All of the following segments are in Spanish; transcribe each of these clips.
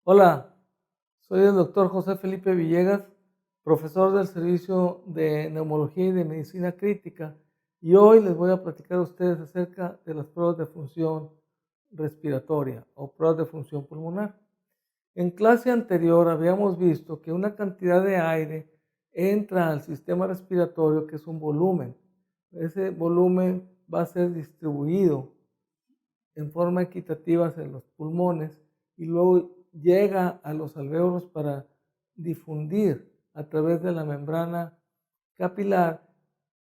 Hola, soy el doctor José Felipe Villegas, profesor del Servicio de Neumología y de Medicina Crítica, y hoy les voy a platicar a ustedes acerca de las pruebas de función respiratoria o pruebas de función pulmonar. En clase anterior habíamos visto que una cantidad de aire entra al sistema respiratorio, que es un volumen. Ese volumen va a ser distribuido en forma equitativa hacia los pulmones y luego llega a los alvéolos para difundir a través de la membrana capilar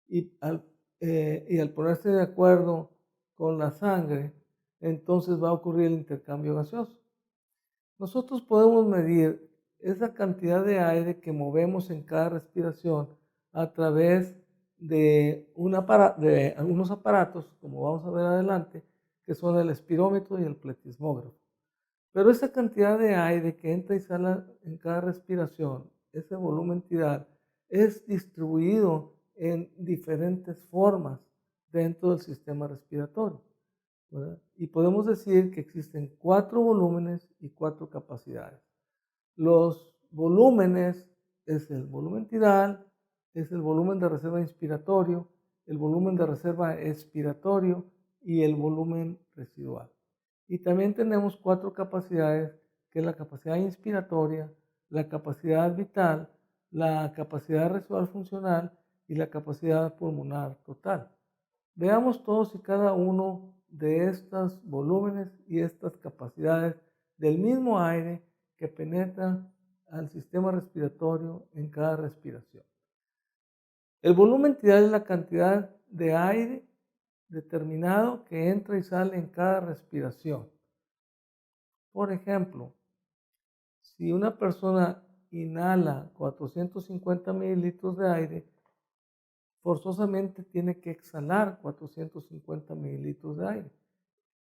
y al ponerse de acuerdo con la sangre, entonces va a ocurrir el intercambio gaseoso. Nosotros podemos medir esa cantidad de aire que movemos en cada respiración a través de algunos aparatos, como vamos a ver adelante, que son el espirómetro y el pletismógrafo. Pero esa cantidad de aire que entra y sale en cada respiración, ese volumen tidal, es distribuido en diferentes formas dentro del sistema respiratorio, ¿verdad? Y podemos decir que existen 4 volúmenes y 4 capacidades. Los volúmenes es el volumen tidal, es el volumen de reserva inspiratorio, el volumen de reserva expiratorio y el volumen residual. Y también tenemos 4 capacidades, que es la capacidad inspiratoria, la capacidad vital, la capacidad residual funcional y la capacidad pulmonar total. Veamos todos y cada uno de estos volúmenes y estas capacidades del mismo aire que penetra al sistema respiratorio en cada respiración. El volumen tidal es la cantidad de aire determinado que entra y sale en cada respiración. Por ejemplo, si una persona inhala 450 mililitros de aire, forzosamente tiene que exhalar 450 mililitros de aire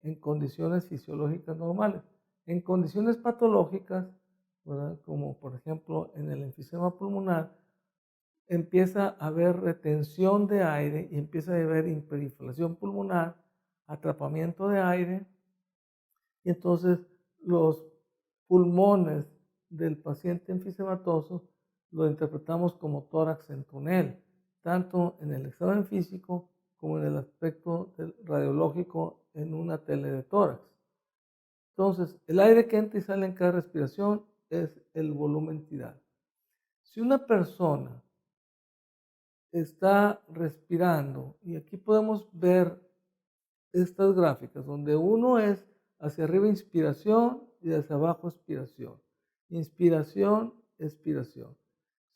en condiciones fisiológicas normales. En condiciones patológicas, ¿verdad?, como por ejemplo en el enfisema pulmonar, empieza a haber retención de aire y empieza a haber hiperinflación pulmonar, atrapamiento de aire, y entonces los pulmones del paciente enfisematoso lo interpretamos como tórax en túnel, tanto en el examen físico como en el aspecto radiológico en una tele de tórax. Entonces, el aire que entra y sale en cada respiración es el volumen tidal. Si una persona está respirando, y aquí podemos ver estas gráficas, donde uno es hacia arriba inspiración y hacia abajo expiración. Inspiración, expiración.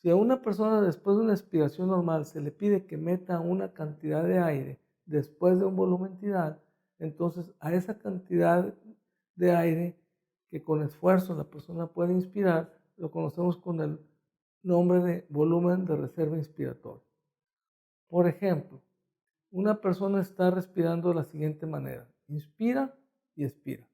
Si a una persona después de una expiración normal se le pide que meta una cantidad de aire después de un volumen tidal, entonces a esa cantidad de aire que con esfuerzo la persona puede inspirar, lo conocemos con el nombre de volumen de reserva inspiratoria. Por ejemplo, una persona está respirando de la siguiente manera: inspira y expira.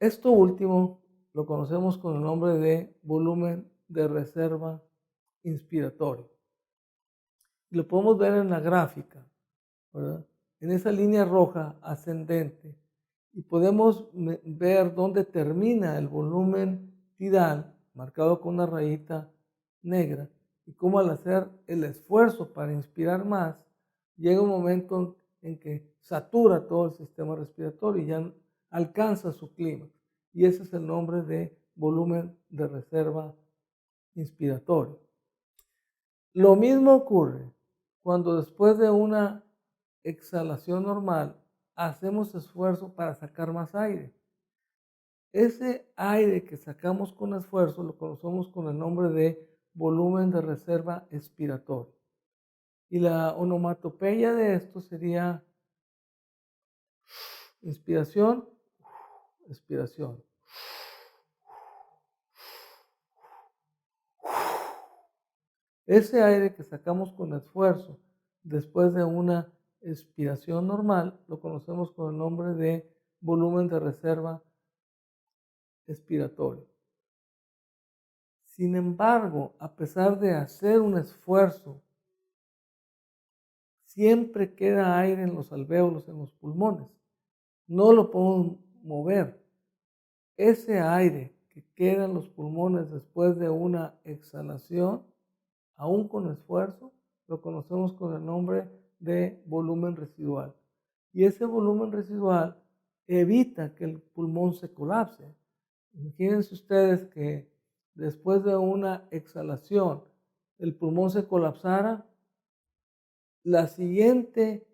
Esto último lo conocemos con el nombre de volumen de reserva inspiratorio. Lo podemos ver en la gráfica, ¿verdad?, en esa línea roja ascendente, y podemos ver dónde termina el volumen tidal, marcado con una rayita negra, y cómo al hacer el esfuerzo para inspirar más, llega un momento en que satura todo el sistema respiratorio y ya alcanza su clímax. Y ese es el nombre de volumen de reserva inspiratorio. Lo mismo ocurre cuando después de una exhalación normal hacemos esfuerzo para sacar más aire. Ese aire que sacamos con esfuerzo lo conocemos con el nombre de volumen de reserva expiratorio. Y la onomatopeya de esto sería inspiración, expiración. Ese aire que sacamos con esfuerzo después de una expiración normal lo conocemos con el nombre de volumen de reserva expiratorio. Sin embargo, a pesar de hacer un esfuerzo siempre queda aire en los alvéolos, en los pulmones. No lo podemos mover. Ese aire que queda en los pulmones después de una exhalación, aún con esfuerzo, lo conocemos con el nombre de volumen residual. Y ese volumen residual evita que el pulmón se colapse. Imagínense ustedes que después de una exhalación el pulmón se colapsara, la siguiente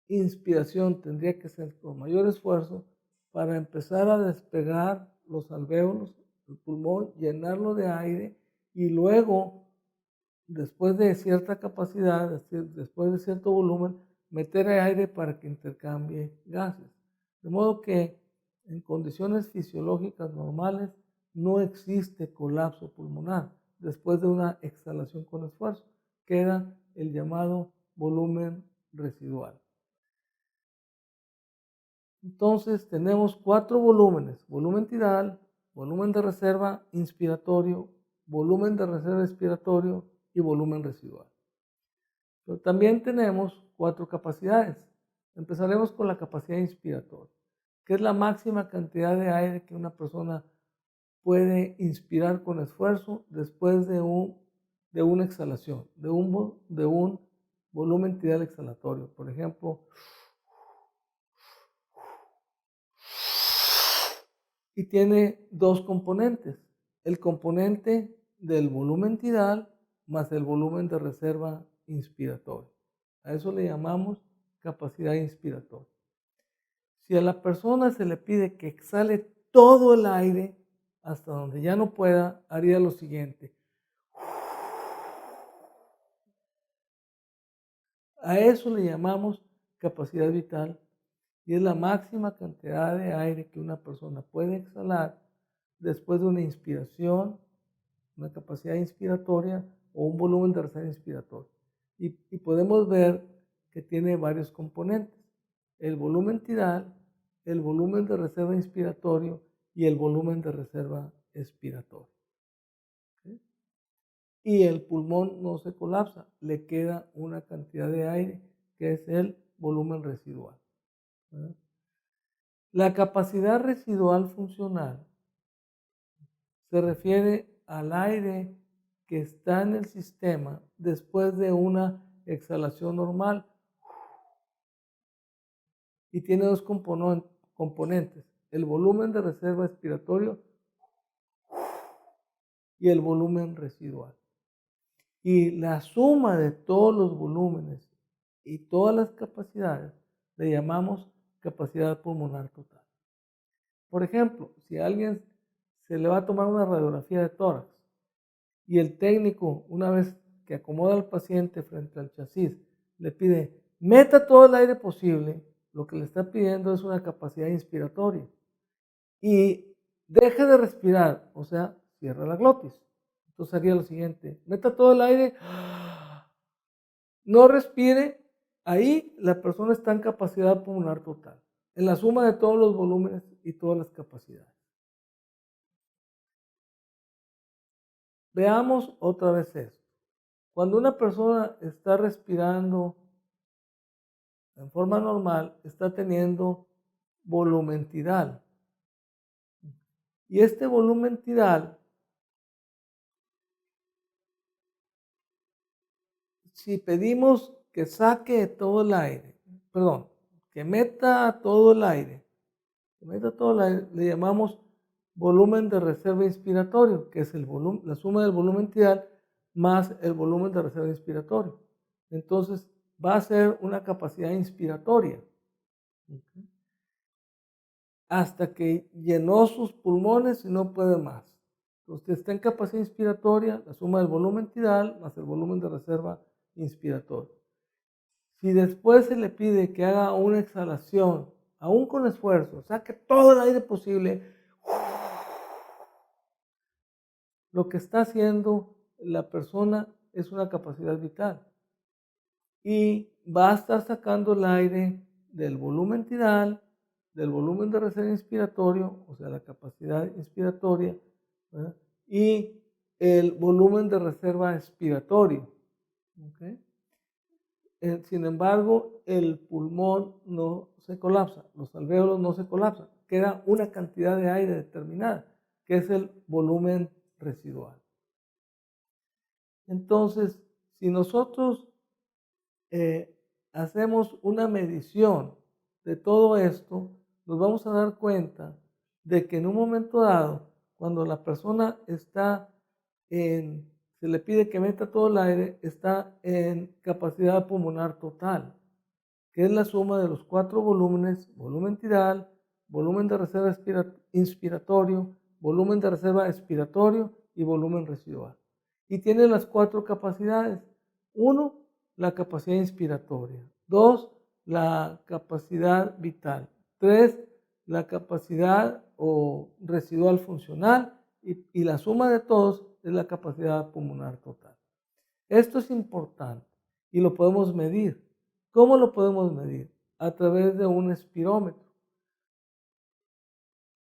inspiración tendría que ser con mayor esfuerzo para empezar a despegar los alvéolos, el pulmón, llenarlo de aire y luego, después de cierta capacidad, después de cierto volumen, meter aire para que intercambie gases. De modo que en condiciones fisiológicas normales no existe colapso pulmonar después de una exhalación con esfuerzo. Queda el llamado volumen residual. Entonces tenemos 4 volúmenes: volumen tidal, volumen de reserva inspiratorio, volumen de reserva expiratorio y volumen residual. Pero también tenemos 4 capacidades. Empezaremos con la capacidad inspiratoria, que es la máxima cantidad de aire que una persona puede inspirar con esfuerzo después de una exhalación, de un volumen tidal exhalatorio. Por ejemplo, y tiene 2 componentes: el componente del volumen tidal más el volumen de reserva inspiratorio. A eso le llamamos capacidad inspiratoria. Si a la persona se le pide que exhale todo el aire hasta donde ya no pueda, haría lo siguiente. A eso le llamamos capacidad vital y es la máxima cantidad de aire que una persona puede exhalar después de una inspiración, una capacidad inspiratoria o un volumen de reserva inspiratorio. Y podemos ver que tiene varios componentes: el volumen tidal, el volumen de reserva inspiratorio y el volumen de reserva expiratorio. ¿Sí? Y el pulmón no se colapsa, le queda una cantidad de aire que es el volumen residual. ¿Sí? La capacidad residual funcional se refiere al aire que está en el sistema después de una exhalación normal y tiene 2 componentes: el volumen de reserva expiratorio y el volumen residual. Y la suma de todos los volúmenes y todas las capacidades le llamamos capacidad pulmonar total. Por ejemplo, si a alguien se le va a tomar una radiografía de tórax y el técnico, una vez que acomoda al paciente frente al chasis, le pide meta todo el aire posible, lo que le está pidiendo es una capacidad inspiratoria y deje de respirar, o sea, cierra la glotis. Entonces haría lo siguiente: meta todo el aire, no respire. Ahí la persona está en capacidad pulmonar total, en la suma de todos los volúmenes y todas las capacidades. Veamos otra vez esto. Cuando una persona está respirando en forma normal, está teniendo volumen tidal. Y este volumen tidal, si pedimos que saque todo el aire, que meta todo el aire, le llamamos volumen de reserva inspiratorio, que es la suma del volumen tidal más el volumen de reserva inspiratorio. Entonces va a ser una capacidad inspiratoria. ¿Okay? Hasta que llenó sus pulmones y no puede más. Entonces está en capacidad inspiratoria, la suma del volumen tidal más el volumen de reserva inspiratorio. Si después se le pide que haga una exhalación, aún con esfuerzo, saque todo el aire posible, lo que está haciendo la persona es una capacidad vital. Y va a estar sacando el aire del volumen tidal, del volumen de reserva inspiratorio, o sea, la capacidad inspiratoria, ¿verdad? Y el volumen de reserva expiratorio. ¿Okay? sin embargo, el pulmón no se colapsa, los alvéolos no se colapsan, queda una cantidad de aire determinada, que es el volumen residual. Entonces, si nosotros hacemos una medición de todo esto, nos vamos a dar cuenta de que en un momento dado, cuando la persona está se le pide que meta todo el aire, está en capacidad pulmonar total, que es la suma de los 4 volúmenes: volumen tidal, volumen de reserva inspiratorio, volumen de reserva expiratorio y volumen residual. Y tiene las 4 capacidades. 1, la capacidad inspiratoria. 2, la capacidad vital. 3, la capacidad o residual funcional. Y la suma de todos es la capacidad pulmonar total. Esto es importante y lo podemos medir. ¿Cómo lo podemos medir? A través de un espirómetro,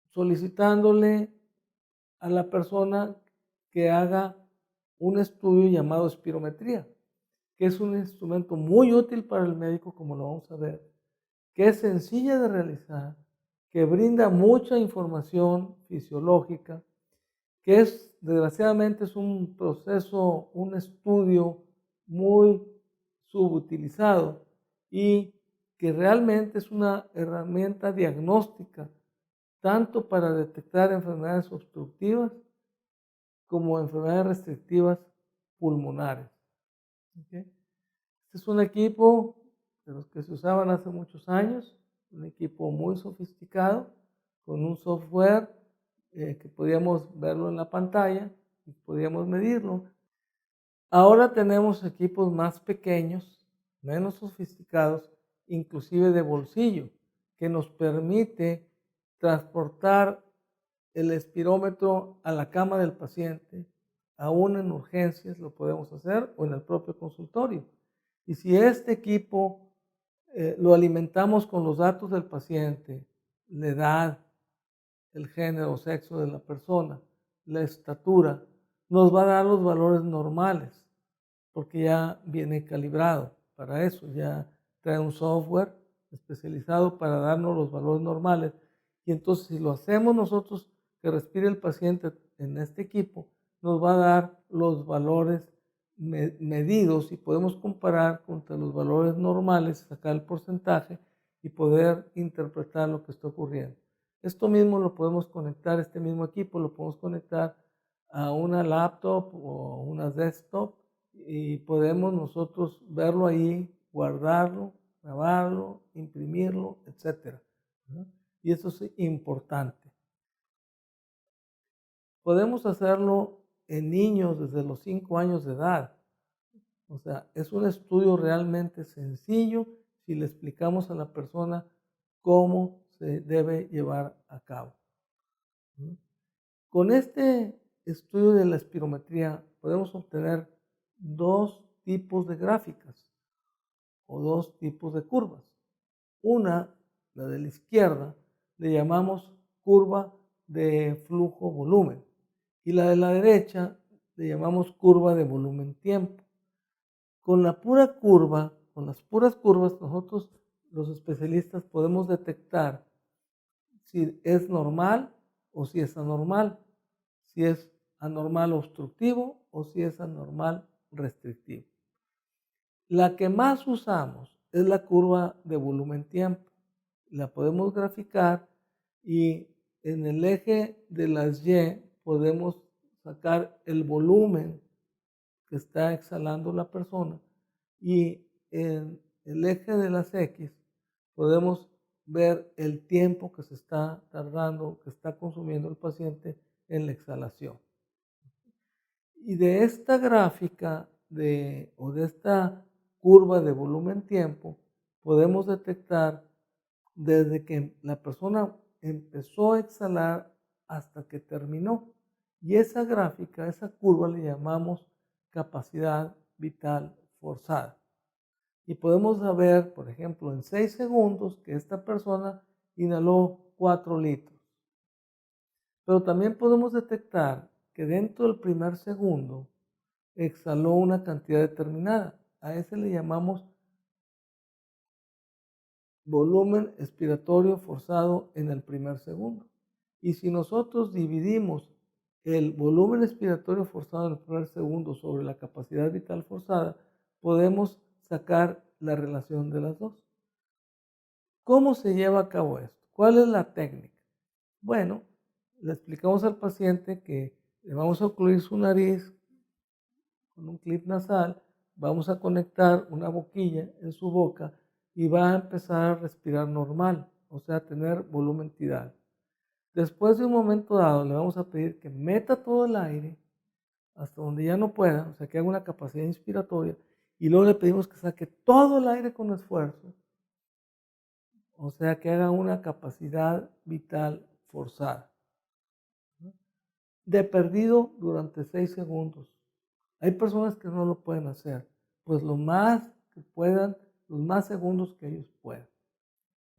solicitándole a la persona que haga un estudio llamado espirometría, que es un instrumento muy útil para el médico, como lo vamos a ver, que es sencilla de realizar, que brinda mucha información fisiológica, que desgraciadamente es un proceso, un estudio muy subutilizado y que realmente es una herramienta diagnóstica tanto para detectar enfermedades obstructivas como enfermedades restrictivas pulmonares. ¿Okay? Este es un equipo de los que se usaban hace muchos años, un equipo muy sofisticado, con un software que podíamos verlo en la pantalla y podíamos medirlo. Ahora tenemos equipos más pequeños, menos sofisticados, inclusive de bolsillo, que nos permite transportar el espirómetro a la cama del paciente, aún en urgencias lo podemos hacer o en el propio consultorio. Y si este equipo lo alimentamos con los datos del paciente, la edad, el género o sexo de la persona, la estatura, nos va a dar los valores normales, porque ya viene calibrado para eso, ya trae un software especializado para darnos los valores normales. Y entonces si lo hacemos nosotros, que respire el paciente en este equipo, nos va a dar los valores medidos y podemos comparar contra los valores normales, sacar el porcentaje y poder interpretar lo que está ocurriendo. Esto mismo lo podemos conectar, este mismo equipo lo podemos conectar a una laptop o una desktop y podemos nosotros verlo ahí, guardarlo, grabarlo, imprimirlo, etc. Y eso es importante. Podemos hacerlo en niños desde los 5 años de edad. O sea, es un estudio realmente sencillo si le explicamos a la persona cómo se debe llevar a cabo. Con este estudio de la espirometría podemos obtener 2 tipos de gráficas o 2 tipos de curvas. Una, la de la izquierda, le llamamos curva de flujo-volumen y la de la derecha le llamamos curva de volumen-tiempo. Con las puras curvas, nosotros los especialistas podemos detectar si es normal o si es anormal, si es anormal obstructivo o si es anormal restrictivo. La que más usamos es la curva de volumen-tiempo. La podemos graficar y en el eje de las Y podemos sacar el volumen que está exhalando la persona y en el eje de las X podemos ver el tiempo que se está tardando, que está consumiendo el paciente en la exhalación. Y de esta gráfica o de esta curva de volumen-tiempo podemos detectar desde que la persona empezó a exhalar hasta que terminó. Y esa gráfica, esa curva le llamamos capacidad vital forzada. Y podemos saber, por ejemplo, en 6 segundos que esta persona inhaló 4 litros. Pero también podemos detectar que dentro del primer segundo exhaló una cantidad determinada. A ese le llamamos volumen expiratorio forzado en el primer segundo. Y si nosotros dividimos el volumen expiratorio forzado en el primer segundo sobre la capacidad vital forzada, podemos sacar la relación de las dos. ¿Cómo se lleva a cabo esto? ¿Cuál es la técnica? Bueno, le explicamos al paciente que le vamos a ocluir su nariz con un clip nasal, vamos a conectar una boquilla en su boca y va a empezar a respirar normal, o sea, a tener volumen tidal. Después de un momento dado, le vamos a pedir que meta todo el aire hasta donde ya no pueda, o sea, que haga una capacidad inspiratoria, y luego le pedimos que saque todo el aire con esfuerzo, o sea, que haga una capacidad vital forzada, de perdido durante 6 segundos. Hay personas que no lo pueden hacer, pues lo más que puedan, los más segundos que ellos puedan,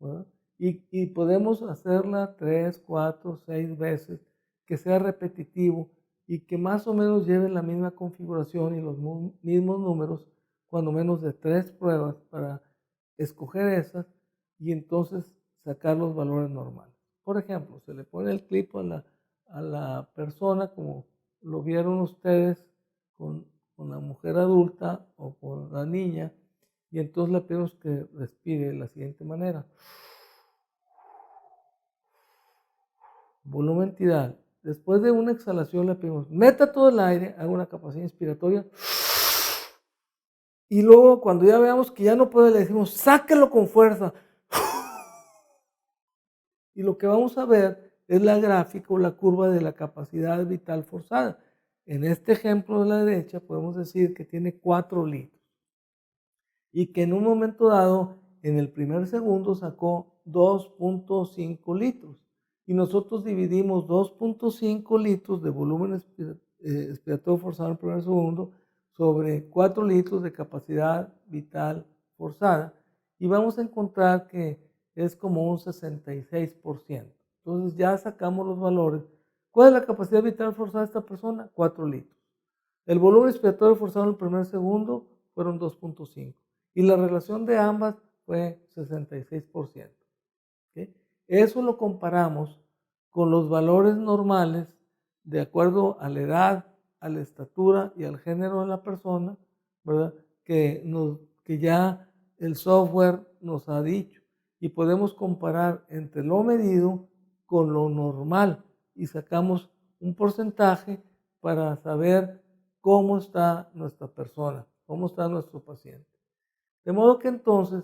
¿verdad? Y podemos hacerla 3, 4, 6 veces, que sea repetitivo y que más o menos lleve la misma configuración y los mismos números, cuando menos de 3 pruebas para escoger esas y entonces sacar los valores normales. Por ejemplo, se le pone el clip a la persona, como lo vieron ustedes con la mujer adulta o con la niña, y entonces le pedimos que respire de la siguiente manera. Volumen tidal. Después de una exhalación le pedimos, meta todo el aire, haga una capacidad inspiratoria. Y luego cuando ya veamos que ya no puede, le decimos, sáquelo con fuerza. Y lo que vamos a ver es la gráfica o la curva de la capacidad vital forzada. En este ejemplo de la derecha podemos decir que tiene 4 litros. Y que en un momento dado, en el primer segundo, sacó 2.5 litros. Y nosotros dividimos 2.5 litros de volumen expiratorio forzado en el primer segundo sobre 4 litros de capacidad vital forzada y vamos a encontrar que es como un 66%. Entonces ya sacamos los valores. ¿Cuál es la capacidad vital forzada de esta persona? 4 litros. El volumen expiratorio forzado en el primer segundo fueron 2.5 y la relación de ambas fue 66%. ¿Okay? Eso lo comparamos con los valores normales de acuerdo a la edad, a la estatura y al género de la persona, ¿verdad? Que ya el software nos ha dicho. Y podemos comparar entre lo medido con lo normal y sacamos un porcentaje para saber cómo está nuestra persona, cómo está nuestro paciente. De modo que entonces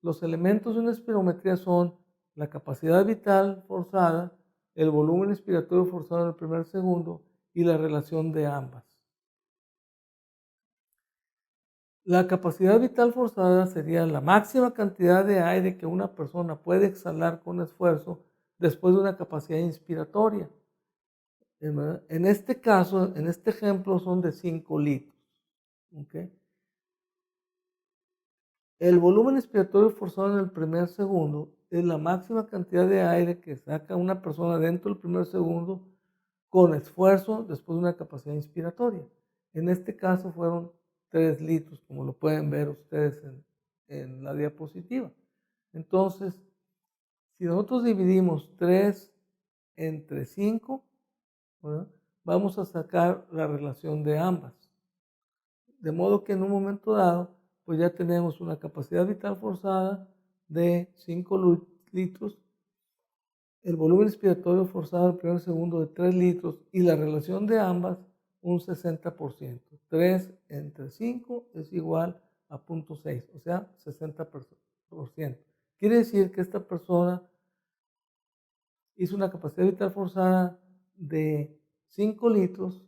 los elementos de una espirometría son la capacidad vital forzada, el volumen expiratorio forzado en el primer segundo y la relación de ambas. La capacidad vital forzada sería la máxima cantidad de aire que una persona puede exhalar con esfuerzo después de una capacidad inspiratoria. En este caso, en este ejemplo, son de 5 litros. ¿Okay? El volumen expiratorio forzado en el primer segundo es la máxima cantidad de aire que saca una persona dentro del primer segundo con esfuerzo después de una capacidad inspiratoria. En este caso fueron 3 litros, como lo pueden ver ustedes en la diapositiva. Entonces, si nosotros dividimos 3 entre 5, ¿verdad? Vamos a sacar la relación de ambas. De modo que en un momento dado, pues ya tenemos una capacidad vital forzada de 5 litros, el volumen expiratorio forzado al primer segundo de 3 litros y la relación de ambas un 60%. 3 entre 5 es igual a 0.6, o sea, 60%. Quiere decir que esta persona hizo una capacidad vital forzada de 5 litros,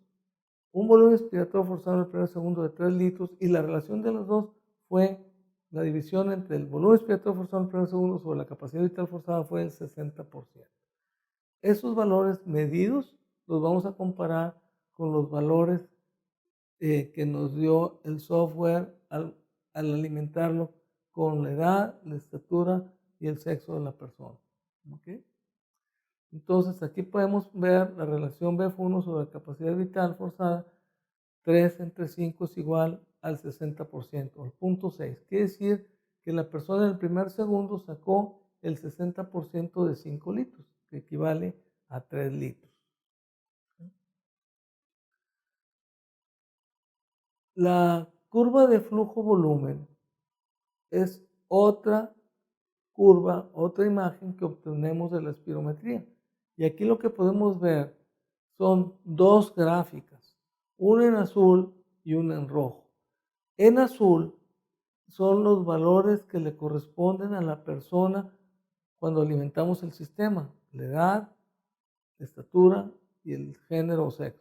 un volumen expiratorio forzado en el primer segundo de 3 litros y la relación de los dos fue la división entre el volumen expiratorio forzado en el primer segundo sobre la capacidad vital forzada fue el 60%. Esos valores medidos los vamos a comparar con los valores que nos dio el software al alimentarlo con la edad, la estatura y el sexo de la persona. ¿Okay? Entonces aquí podemos ver la relación BF1 sobre la capacidad vital forzada. 3 entre 5 es igual al 60%, al 0.6. Quiere decir que la persona en el primer segundo sacó el 60% de 5 litros, que equivale a 3 litros. La curva de flujo-volumen es otra curva, otra imagen que obtenemos de la espirometría. Y aquí lo que podemos ver son dos gráficas, una en azul y una en rojo. En azul son los valores que le corresponden a la persona cuando alimentamos el sistema, la edad, la estatura y el género o sexo.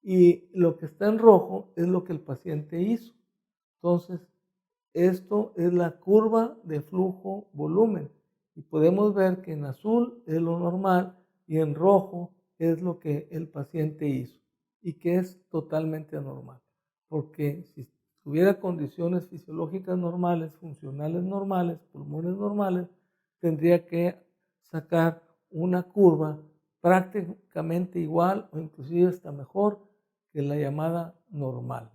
Y lo que está en rojo es lo que el paciente hizo. Entonces, esto es la curva de flujo-volumen. Y podemos ver que en azul es lo normal y en rojo es lo que el paciente hizo. Y que es totalmente anormal. Porque si tuviera condiciones fisiológicas normales, funcionales normales, pulmones normales, tendría que sacar una curva prácticamente igual o inclusive hasta mejor que la llamada normal.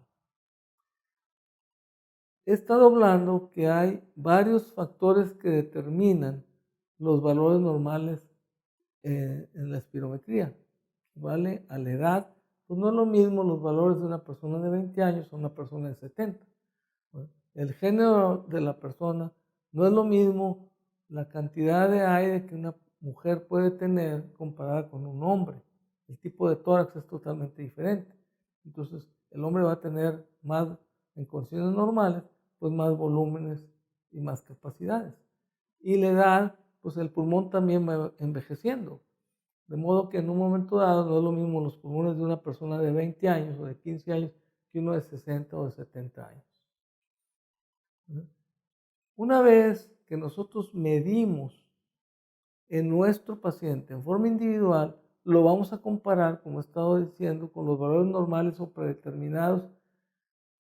He estado hablando que hay varios factores que determinan los valores normales en la espirometría. ¿Vale? A la edad, pues no es lo mismo los valores de una persona de 20 años o una persona de 70. El género de la persona no es lo mismo la cantidad de aire que una mujer puede tener comparada con un hombre. El tipo de tórax es totalmente diferente. Entonces, el hombre va a tener más, en condiciones normales, pues más volúmenes y más capacidades. Y la edad, pues el pulmón también va envejeciendo. De modo que en un momento dado no es lo mismo los pulmones de una persona de 20 años o de 15 años que uno de 60 o de 70 años. Una vez que nosotros medimos en nuestro paciente en forma individual, lo vamos a comparar, como he estado diciendo, con los valores normales o predeterminados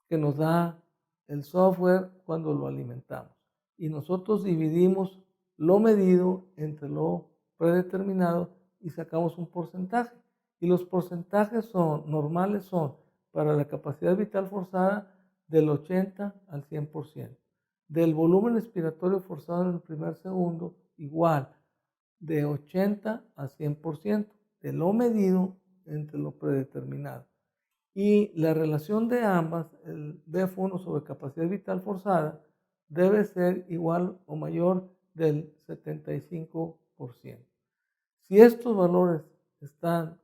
que nos da el software cuando lo alimentamos. Y nosotros dividimos lo medido entre lo predeterminado y sacamos un porcentaje. Y los porcentajes normales son para la capacidad vital forzada del 80 al 100%. Del volumen expiratorio forzado en el primer segundo, igual, de 80 a 100%, de lo medido entre lo predeterminado. Y la relación de ambas, el BF1 sobre capacidad vital forzada, debe ser igual o mayor del 75%. Si estos valores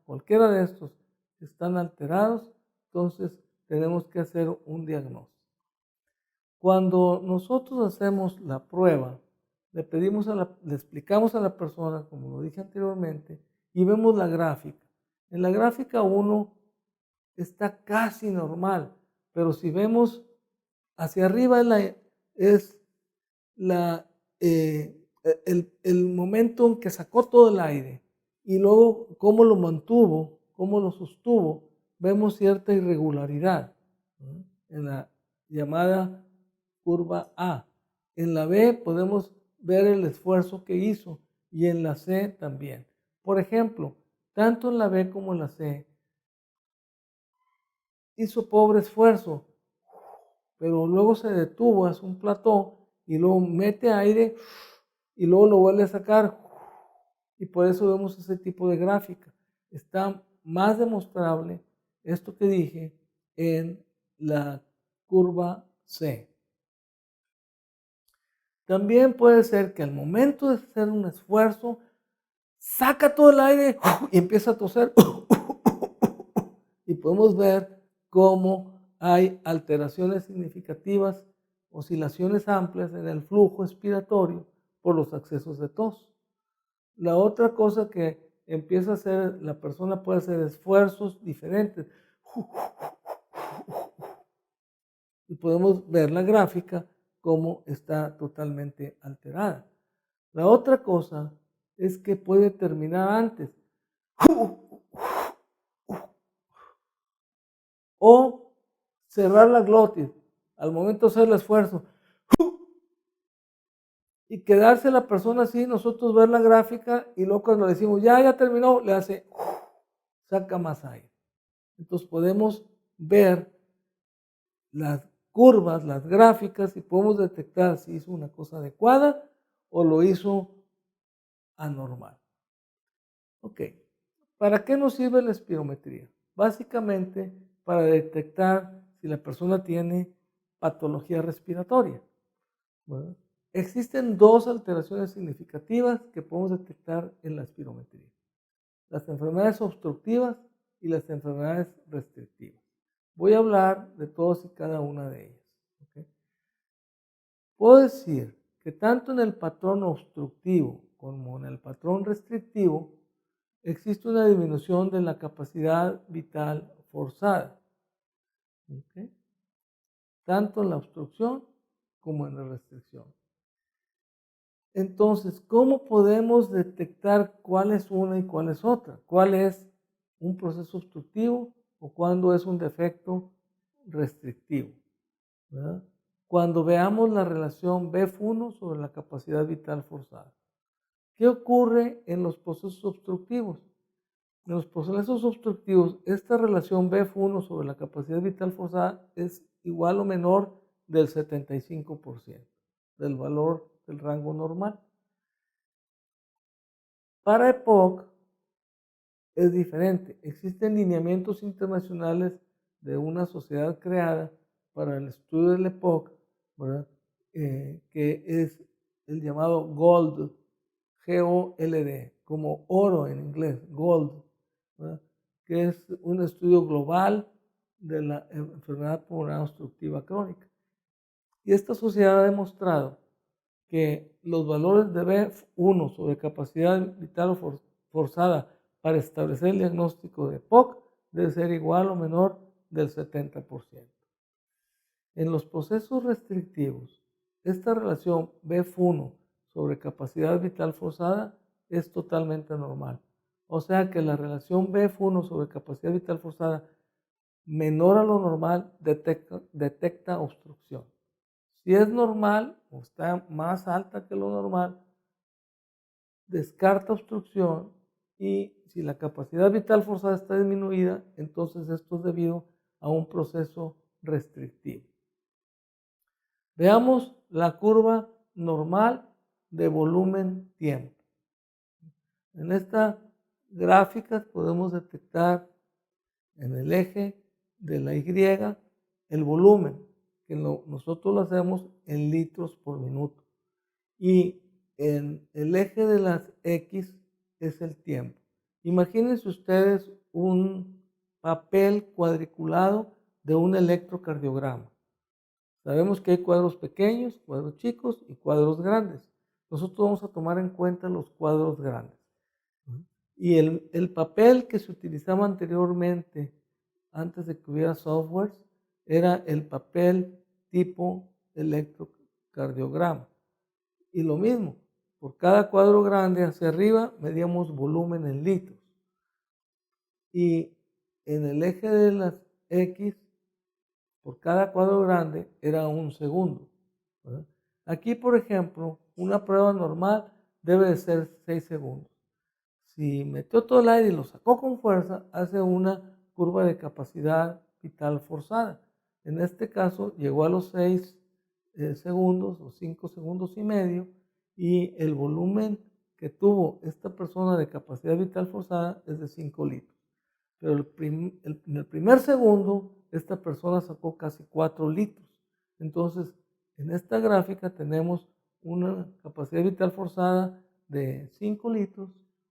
cualquiera de estos están alterados, entonces tenemos que hacer un diagnóstico. Cuando nosotros hacemos la prueba, le explicamos a la persona, como lo dije anteriormente, y vemos la gráfica. En la gráfica 1 está casi normal, pero si vemos hacia arriba es el momento en que sacó todo el aire y luego cómo lo mantuvo, cómo lo sostuvo, vemos cierta irregularidad, ¿no? En la llamada curva A. En la B podemos ver el esfuerzo que hizo y en la C también. Por ejemplo, tanto en la B como en la C hizo pobre esfuerzo, pero luego se detuvo, hace un plató y luego mete aire y luego lo vuelve a sacar y por eso vemos ese tipo de gráfica. Está más demostrable esto que dije en la curva C. También puede ser que al momento de hacer un esfuerzo, saca todo el aire y empieza a toser. Y podemos ver cómo hay alteraciones significativas, oscilaciones amplias en el flujo expiratorio por los accesos de tos. La otra cosa que empieza a hacer, la persona puede hacer esfuerzos diferentes. Y podemos ver la gráfica cómo está totalmente alterada. La otra cosa es que puede terminar antes. O cerrar la glotis al momento de hacer el esfuerzo. Y quedarse la persona así, nosotros ver la gráfica y luego cuando le decimos ya terminó, le hace, saca más aire. Entonces podemos ver las curvas, las gráficas, y podemos detectar si hizo una cosa adecuada o lo hizo anormal. Ok, ¿para qué nos sirve la espirometría? Básicamente para detectar si la persona tiene patología respiratoria. Bueno, existen dos alteraciones significativas que podemos detectar en la espirometría: las enfermedades obstructivas y las enfermedades restrictivas. Voy a hablar de todas y cada una de ellas. ¿Okay? Puedo decir que tanto en el patrón obstructivo como en el patrón restrictivo existe una disminución de la capacidad vital forzada. ¿Okay? Tanto en la obstrucción como en la restricción. Entonces, ¿cómo podemos detectar cuál es una y cuál es otra? ¿Cuál es un proceso obstructivo o cuándo es un defecto restrictivo? ¿Verdad? Cuando veamos la relación BF1 sobre la capacidad vital forzada. ¿Qué ocurre en los procesos obstructivos? En los procesos obstructivos, esta relación BF1 sobre la capacidad vital forzada es igual o menor del 75% del valor del rango normal. Para EPOC es diferente. Existen lineamientos internacionales de una sociedad creada para el estudio del EPOC, ¿verdad? Que es el llamado GOLD, G-O-L-D, como oro en inglés, GOLD, ¿verdad? Que es un estudio global de la enfermedad pulmonar obstructiva crónica. Y esta sociedad ha demostrado que los valores de BF1 sobre capacidad vital forzada para establecer el diagnóstico de EPOC debe ser igual o menor del 70%. En los procesos restrictivos, esta relación BF1 sobre capacidad vital forzada es totalmente normal. O sea que la relación BF1 sobre capacidad vital forzada menor a lo normal detecta obstrucción. Si es normal o está más alta que lo normal, descarta obstrucción, y si la capacidad vital forzada está disminuida, entonces esto es debido a un proceso restrictivo. Veamos la curva normal de volumen-tiempo. En esta gráfica podemos detectar en el eje de la Y el volumen, que nosotros lo hacemos en litros por minuto. Y en el eje de las X es el tiempo. Imagínense ustedes un papel cuadriculado de un electrocardiograma. Sabemos que hay cuadros pequeños, cuadros chicos y cuadros grandes. Nosotros vamos a tomar en cuenta los cuadros grandes. Y el papel que se utilizaba anteriormente, antes de que hubiera softwares, era el papel tipo electrocardiograma. Y lo mismo, por cada cuadro grande hacia arriba medíamos volumen en litros. Y en el eje de las X, por cada cuadro grande era un segundo, ¿verdad? Aquí, por ejemplo, una prueba normal debe de ser 6 segundos. Si metió todo el aire y lo sacó con fuerza, hace una curva de capacidad vital forzada. En este caso llegó a los 6 segundos o 5 segundos y medio, y el volumen que tuvo esta persona de capacidad vital forzada es de 5 litros. Pero en el primer segundo esta persona sacó casi 4 litros. Entonces, en esta gráfica tenemos una capacidad vital forzada de 5 litros,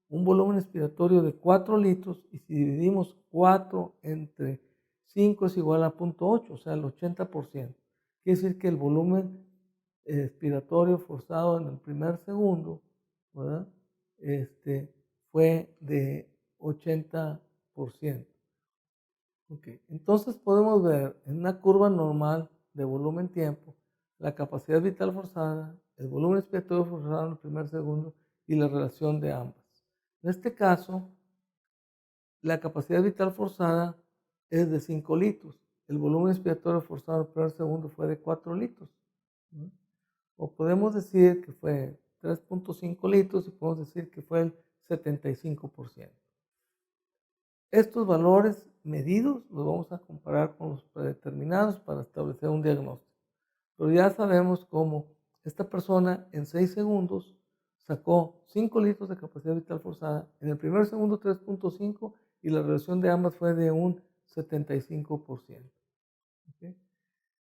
un volumen expiratorio de 4 litros, y si dividimos 4 entre 5 es igual a 0.8, o sea, el 80%. Quiere decir que el volumen expiratorio forzado en el primer segundo, ¿verdad? Fue de 80%. Okay. Entonces podemos ver en una curva normal de volumen-tiempo la capacidad vital forzada, el volumen expiratorio forzado en el primer segundo y la relación de ambas. En este caso, la capacidad vital forzada es de 5 litros. El volumen expiratorio forzado en el primer segundo fue de 4 litros. ¿No? O podemos decir que fue 3.5 litros y podemos decir que fue el 75%. Estos valores medidos los vamos a comparar con los predeterminados para establecer un diagnóstico. Pero ya sabemos cómo esta persona en 6 segundos sacó 5 litros de capacidad vital forzada, en el primer segundo 3.5 y la relación de ambas fue de un 75%. ¿Okay?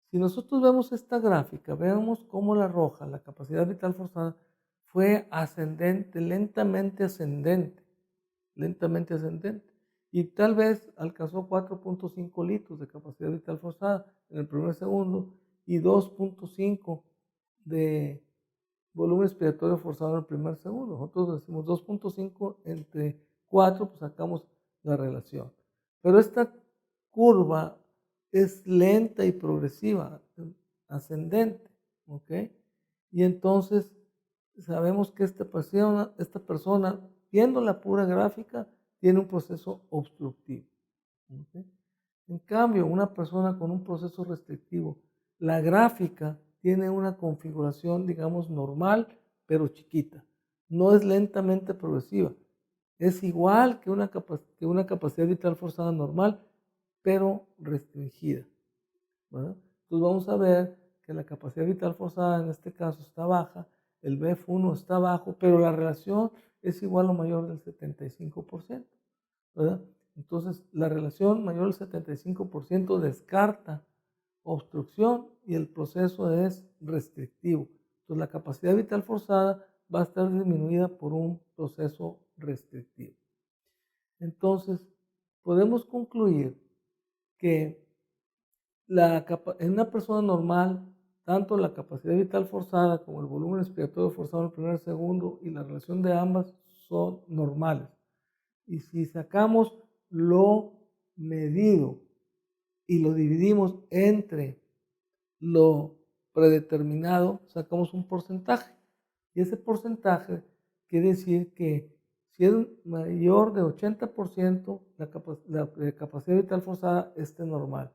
Si nosotros vemos esta gráfica, vemos cómo la roja, la capacidad vital forzada, fue ascendente, lentamente ascendente, y tal vez alcanzó 4.5 litros de capacidad vital forzada en el primer segundo y 2.5 de volumen expiratorio forzado en el primer segundo. Nosotros decimos 2.5 entre 4, pues sacamos la relación. Pero esta curva es lenta y progresiva, ascendente, ¿ok? Y entonces sabemos que esta persona, viendo la pura gráfica, tiene un proceso obstructivo, ¿ok? En cambio, una persona con un proceso restrictivo, la gráfica tiene una configuración, digamos, normal, pero chiquita. No es lentamente progresiva. Es igual que una capacidad vital forzada normal, pero restringida, ¿verdad? Entonces vamos a ver que la capacidad vital forzada en este caso está baja, el BF1 está bajo, pero la relación es igual o mayor del 75%, ¿verdad? Entonces, la relación mayor del 75% descarta obstrucción y el proceso es restrictivo. Entonces, la capacidad vital forzada va a estar disminuida por un proceso restrictivo. Entonces, podemos concluir que en una persona normal, tanto la capacidad vital forzada como el volumen expiratorio forzado en el primer segundo y la relación de ambas son normales. Y si sacamos lo medido y lo dividimos entre lo predeterminado, sacamos un porcentaje. Y ese porcentaje quiere decir que si es mayor de 80%, la capacidad vital forzada es normal.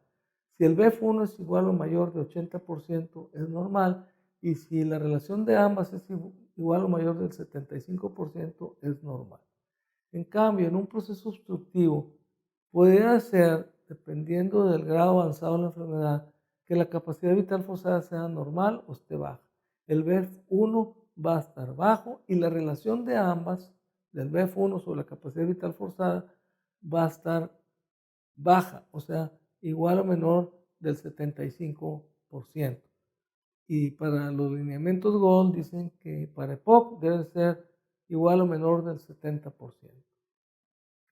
Si el BF1 es igual o mayor de 80%, es normal. Y si la relación de ambas es igual o mayor del 75%, es normal. En cambio, en un proceso obstructivo, puede ser, dependiendo del grado avanzado de la enfermedad, que la capacidad vital forzada sea normal o esté baja. El BF1 va a estar bajo y la relación de ambas, del BF1 sobre la capacidad vital forzada, va a estar baja, o sea, igual o menor del 75%. Y para los lineamientos GOLD dicen que para EPOC debe ser igual o menor del 70%.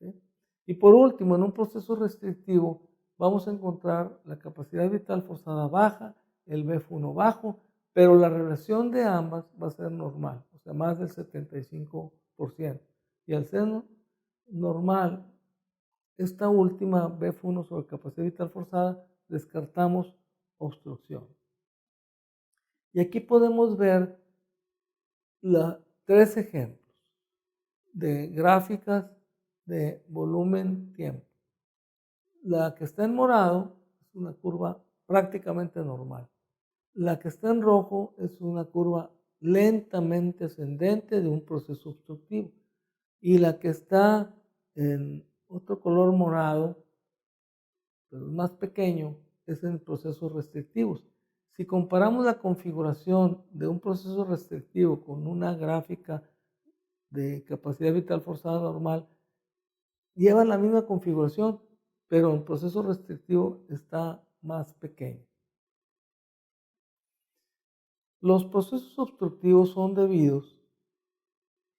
¿Sí? Y por último, en un proceso restrictivo, vamos a encontrar la capacidad vital forzada baja, el BF1 bajo, pero la relación de ambas va a ser normal, o sea, más del 75%. Y al ser normal, esta última BF1 sobre capacidad vital forzada, descartamos obstrucción. Y aquí podemos ver 3 ejemplos de gráficas de volumen-tiempo. La que está en morado es una curva prácticamente normal. La que está en rojo es una curva lentamente ascendente de un proceso obstructivo. Y la que está en otro color morado, pero más pequeño, es en procesos restrictivos. Si comparamos la configuración de un proceso restrictivo con una gráfica de capacidad vital forzada normal, llevan la misma configuración, pero el proceso restrictivo está más pequeño. Los procesos obstructivos son debidos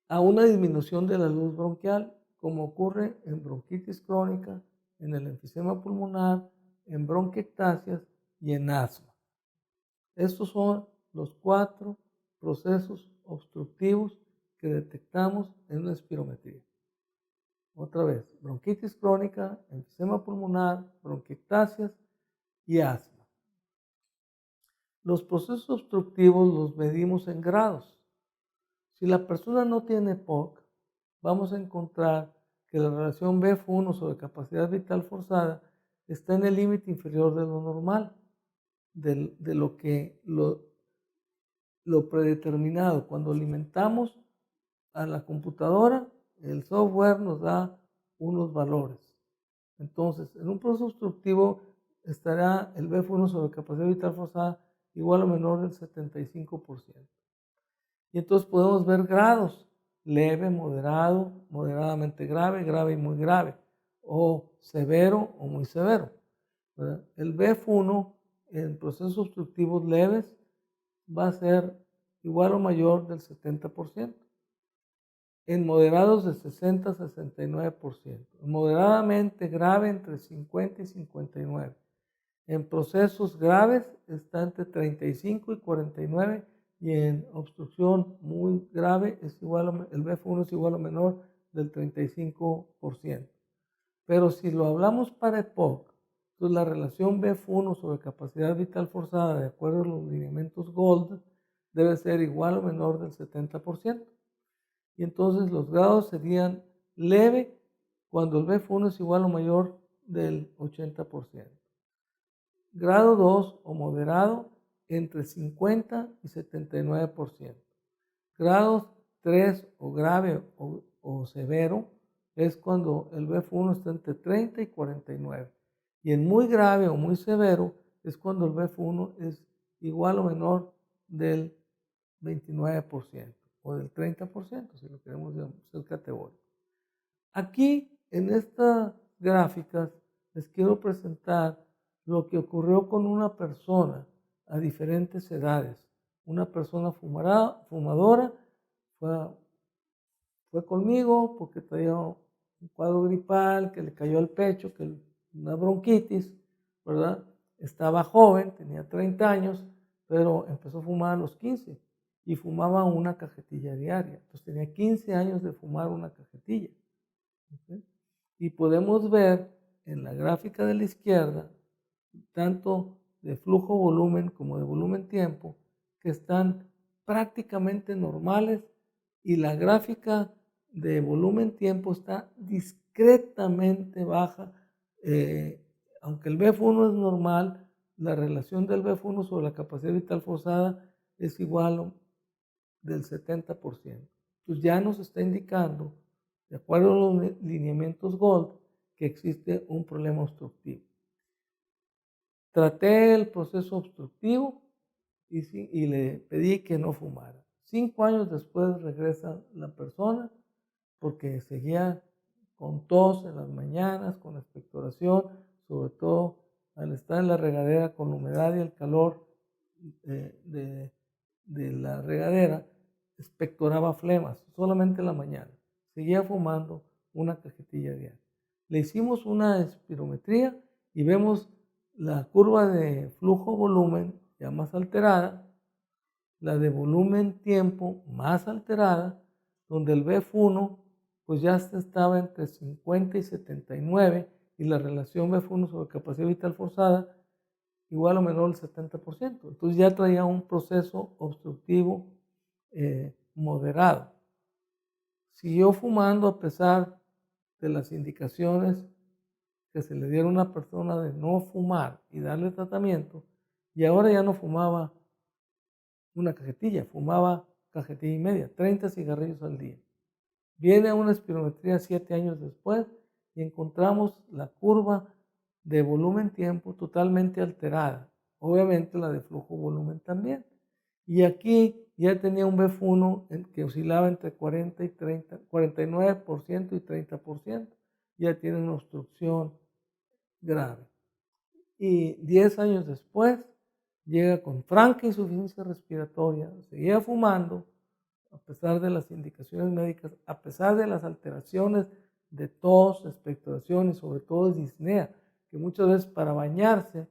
a una disminución de la luz bronquial, como ocurre en bronquitis crónica, en el enfisema pulmonar, en bronquiectasias y en asma. Estos son los 4 procesos obstructivos que detectamos en una espirometría. Otra vez, bronquitis crónica, enfisema pulmonar, bronquiectasias y asma. Los procesos obstructivos los medimos en grados. Si la persona no tiene POC, vamos a encontrar que la relación BF1 sobre capacidad vital forzada está en el límite inferior de lo normal, de lo predeterminado. Cuando alimentamos a la computadora, el software nos da unos valores. Entonces, en un proceso obstructivo estará el BF1 sobre capacidad vital forzada igual o menor del 75%. Y entonces podemos ver grados: leve, moderado, moderadamente grave, grave y muy grave, o severo o muy severo, ¿verdad? El BF1 en procesos obstructivos leves va a ser igual o mayor del 70%, en moderados de 60 a 69%, moderadamente grave entre 50 y 59%. En procesos graves está entre 35 y 49%, y en obstrucción muy grave es igual el BF1 es igual o menor del 35%. Pero si lo hablamos para EPOC, entonces la relación BF1 sobre capacidad vital forzada, de acuerdo a los lineamientos Gold, debe ser igual o menor del 70%. Y entonces los grados serían leve cuando el BF1 es igual o mayor del 80%. Grado 2 o moderado entre 50 y 79%. Grados 3 o grave o severo es cuando el BF1 está entre 30 y 49. Y en muy grave o muy severo es cuando el BF1 es igual o menor del 29% o del 30%, si lo queremos ser categórico. Aquí, en estas gráficas, les quiero presentar lo que ocurrió con una persona a diferentes edades. Una persona fumadora fue conmigo porque traía un cuadro gripal, que le cayó al pecho, una bronquitis, ¿verdad? Estaba joven, tenía 30 años, pero empezó a fumar a los 15 y fumaba una cajetilla diaria. Entonces tenía 15 años de fumar una cajetilla. ¿Okay? Y podemos ver en la gráfica de la izquierda, tanto de flujo volumen como de volumen tiempo, que están prácticamente normales, y la gráfica de volumen tiempo está discretamente baja. Aunque el BF1 es normal, la relación del BF1 sobre la capacidad vital forzada es igual del 70%. Entonces ya nos está indicando, de acuerdo a los lineamientos Gold, que existe un problema obstructivo. Traté el proceso obstructivo y le pedí que no fumara. 5 años después regresa la persona porque seguía con tos en las mañanas, con expectoración, sobre todo al estar en la regadera con la humedad y el calor de la regadera, expectoraba flemas solamente en la mañana. Seguía fumando una cajetilla diaria. Le hicimos una espirometría y vemos la curva de flujo-volumen ya más alterada, la de volumen-tiempo más alterada, donde el BF1 pues ya estaba entre 50 y 79, y la relación BF1 sobre capacidad vital forzada igual o menor al 70%. Entonces ya traía un proceso obstructivo moderado. Siguió fumando a pesar de las indicaciones que se le dieron a una persona de no fumar y darle tratamiento, y ahora ya no fumaba una cajetilla, fumaba cajetilla y media, 30 cigarrillos al día. Viene a una espirometría 7 años después y encontramos la curva de volumen-tiempo totalmente alterada, obviamente la de flujo-volumen también. Y aquí ya tenía un BF1 que oscilaba entre 40 y 30, 49% y 30%, ya tiene una obstrucción grave. Y 10 años después llega con franca insuficiencia respiratoria, seguía fumando, a pesar de las indicaciones médicas, a pesar de las alteraciones de tos, expectoración y sobre todo disnea, que muchas veces para bañarse,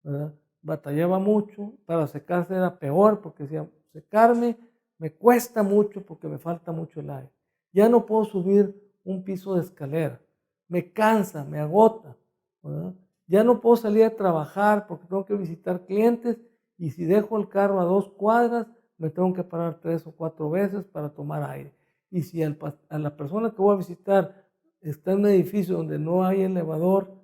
¿verdad?, batallaba mucho, para secarse era peor, porque decía, secarme me cuesta mucho porque me falta mucho el aire. Ya no puedo subir un piso de escalera, me cansa, me agota, ¿verdad? Ya no puedo salir a trabajar porque tengo que visitar clientes, y si dejo el carro a 2 cuadras, me tengo que parar 3 o 4 veces para tomar aire. Y si a la persona que voy a visitar está en un edificio donde no hay elevador,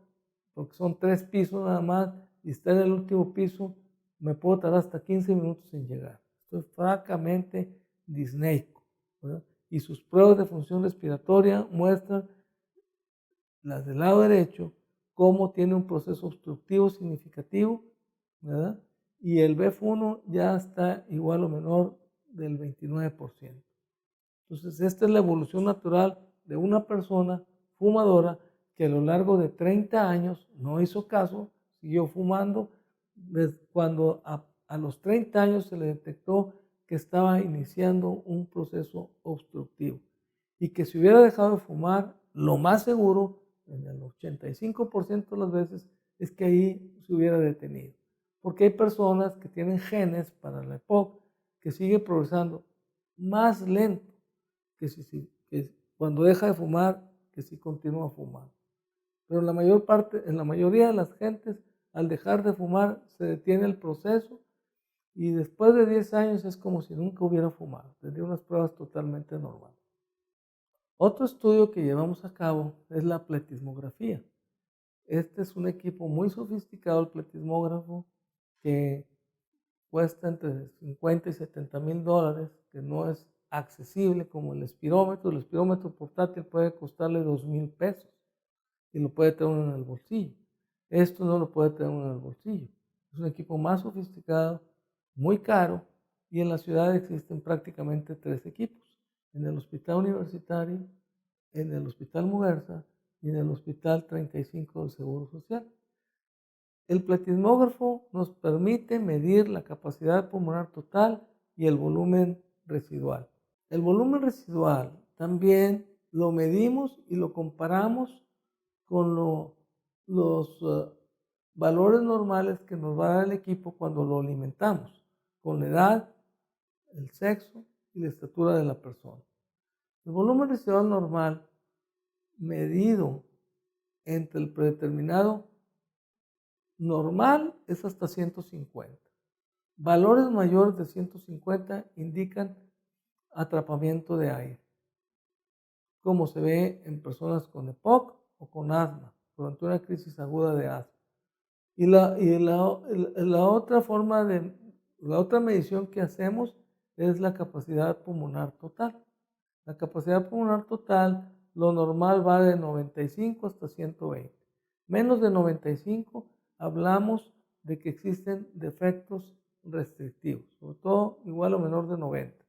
porque son 3 pisos nada más, y está en el último piso, me puedo tardar hasta 15 minutos en llegar. Estoy francamente disneico, ¿verdad? Y sus pruebas de función respiratoria muestran, las del lado derecho, cómo tiene un proceso obstructivo significativo, ¿verdad? Y el BEF1 ya está igual o menor del 29%. Entonces, esta es la evolución natural de una persona fumadora que a lo largo de 30 años no hizo caso, siguió fumando, cuando a los 30 años se le detectó que estaba iniciando un proceso obstructivo y que si hubiera dejado de fumar, lo más seguro, en el 85% de las veces, es que ahí se hubiera detenido. Porque hay personas que tienen genes para la EPOC que sigue progresando más lento que cuando deja de fumar, que si continúa fumando. Pero en la mayoría de las gentes, al dejar de fumar, se detiene el proceso y después de 10 años es como si nunca hubiera fumado. Tendría unas pruebas totalmente normales. Otro estudio que llevamos a cabo es la pletismografía. Este es un equipo muy sofisticado, el pletismógrafo, que cuesta entre 50 y 70 mil dólares, que no es accesible como el espirómetro. El espirómetro portátil puede costarle 2,000 pesos y lo puede tener uno en el bolsillo. Esto no lo puede tener uno en el bolsillo. Es un equipo más sofisticado, muy caro, y en la ciudad existen prácticamente 3 equipos. En el Hospital Universitario, en el Hospital Muguerza y en el Hospital 35 del Seguro Social. El pletismógrafo nos permite medir la capacidad pulmonar total y el volumen residual. El volumen residual también lo medimos y lo comparamos con los valores normales que nos va a dar el equipo cuando lo alimentamos, con la edad, el sexo y la estatura de la persona. El volumen residual normal, medido entre el predeterminado normal, es hasta 150. Valores mayores de 150 indican atrapamiento de aire, como se ve en personas con EPOC o con asma, durante una crisis aguda de asma. Y la otra medición que hacemos es la capacidad pulmonar total. La capacidad pulmonar total, lo normal va de 95 hasta 120. Menos de 95 hablamos de que existen defectos restrictivos, sobre todo igual o menor de 90.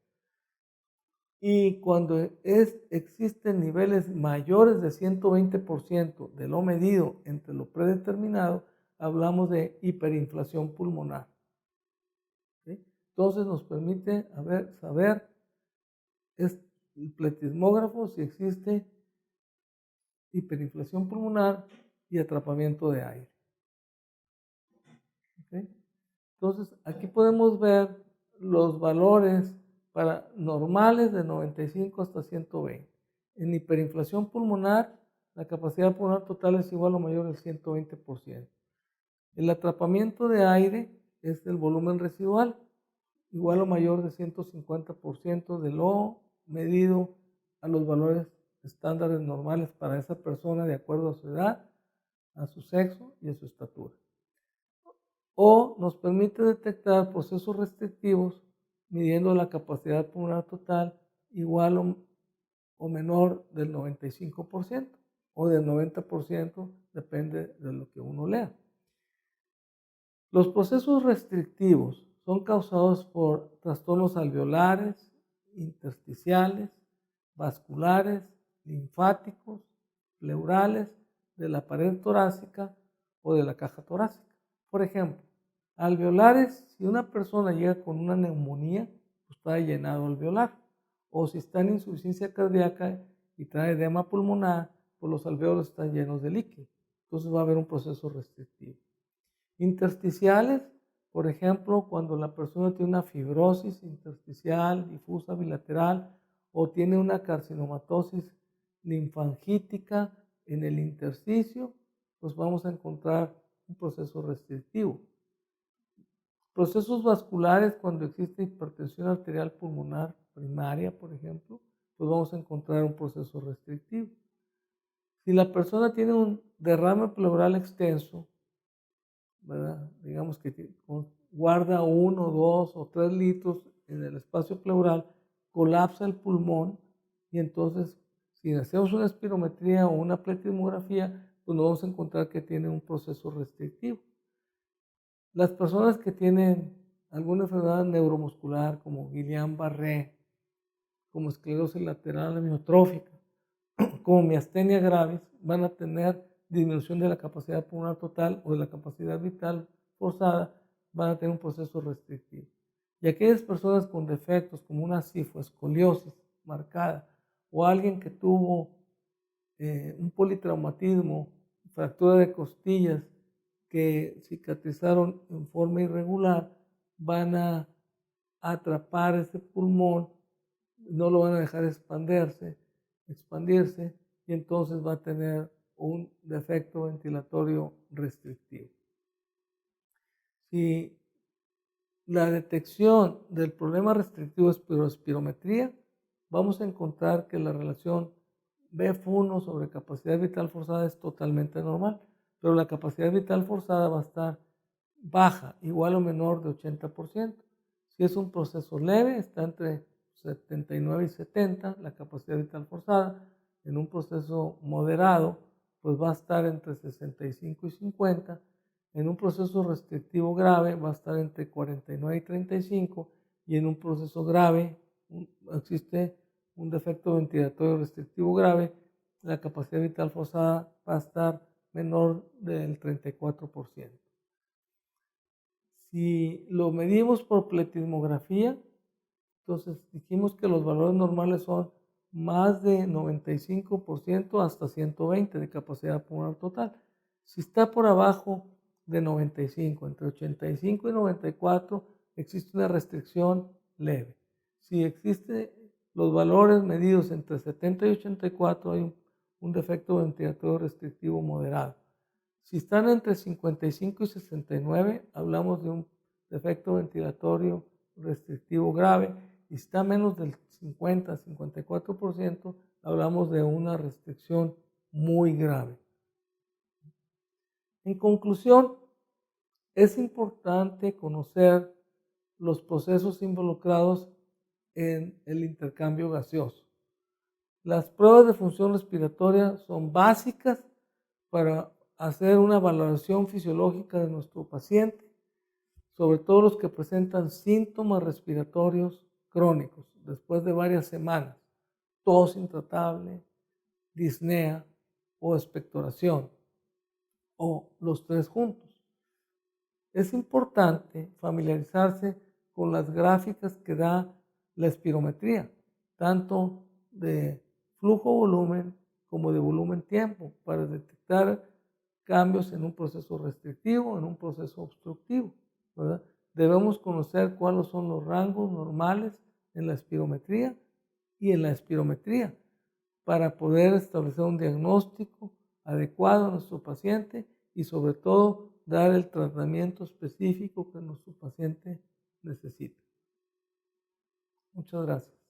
Y cuando existen niveles mayores de 120% de lo medido entre lo predeterminado, hablamos de hiperinflación pulmonar. ¿Sí? Entonces nos permite saber el pletismógrafo si existe hiperinflación pulmonar y atrapamiento de aire. ¿Okay? Entonces aquí podemos ver los valores para normales de 95 hasta 120. En hiperinflación pulmonar, la capacidad pulmonar total es igual o mayor al 120%. El atrapamiento de aire es el volumen residual, igual o mayor de 150% de lo medido a los valores estándares normales para esa persona de acuerdo a su edad, a su sexo y a su estatura. O nos permite detectar procesos restrictivos midiendo la capacidad pulmonar total igual o menor del 95% o del 90%, depende de lo que uno lea. Los procesos restrictivos son causados por trastornos alveolares, intersticiales, vasculares, linfáticos, pleurales, de la pared torácica o de la caja torácica. Por ejemplo, alveolares, si una persona llega con una neumonía, pues trae llenado alveolar. O si está en insuficiencia cardíaca y trae edema pulmonar, pues los alvéolos están llenos de líquido. Entonces va a haber un proceso restrictivo. Intersticiales, por ejemplo, cuando la persona tiene una fibrosis intersticial difusa bilateral o tiene una carcinomatosis linfangítica en el intersticio, pues vamos a encontrar un proceso restrictivo. Procesos vasculares, cuando existe hipertensión arterial pulmonar primaria, por ejemplo, pues vamos a encontrar un proceso restrictivo. Si la persona tiene un derrame pleural extenso, ¿verdad? Digamos que guarda 1, 2 o 3 litros en el espacio pleural, colapsa el pulmón y entonces si hacemos una espirometría o una pletismografía pues nos vamos a encontrar que tiene un proceso restrictivo. Las personas que tienen alguna enfermedad neuromuscular como Guillain-Barré, como esclerosis lateral amiotrófica, como miastenia gravis, van a tener disminución de la capacidad pulmonar total o de la capacidad vital forzada, van a tener un proceso restrictivo. Y aquellas personas con defectos como una cifoescoliosis marcada o alguien que tuvo un politraumatismo, fractura de costillas que cicatrizaron en forma irregular, van a atrapar ese pulmón, no lo van a dejar expandirse, y entonces va a tener un defecto ventilatorio restrictivo. Si la detección del problema restrictivo es por espirometría, vamos a encontrar que la relación BF1 sobre capacidad vital forzada es totalmente normal, pero la capacidad vital forzada va a estar baja, igual o menor de 80%. Si es un proceso leve, está entre 79 y 70, la capacidad vital forzada. En un proceso moderado, pues va a estar entre 65 y 50. En un proceso restrictivo grave va a estar entre 49 y 35, y en un proceso grave existe un defecto ventilatorio restrictivo grave, la capacidad vital forzada va a estar menor del 34%. Si lo medimos por pletismografía, entonces dijimos que los valores normales son más de 95% hasta 120 de capacidad pulmonar total. Si está por abajo de 95, entre 85 y 94, existe una restricción leve. Si existen los valores medidos entre 70 y 84, hay un defecto ventilatorio restrictivo moderado. Si están entre 55 y 69, hablamos de un defecto ventilatorio restrictivo grave. Y si está menos del 50-54%, hablamos de una restricción muy grave. En conclusión, es importante conocer los procesos involucrados en el intercambio gaseoso. Las pruebas de función respiratoria son básicas para hacer una valoración fisiológica de nuestro paciente, sobre todo los que presentan síntomas respiratorios crónicos después de varias semanas, tos intratable, disnea o expectoración, o los tres juntos. Es importante familiarizarse con las gráficas que da la espirometría, tanto de flujo-volumen como de volumen-tiempo, para detectar cambios en un proceso restrictivo, en un proceso obstructivo, ¿verdad? Debemos conocer cuáles son los rangos normales en la espirometría y en la espirometría para poder establecer un diagnóstico adecuado a nuestro paciente y sobre todo dar el tratamiento específico que nuestro paciente necesita. Muchas gracias.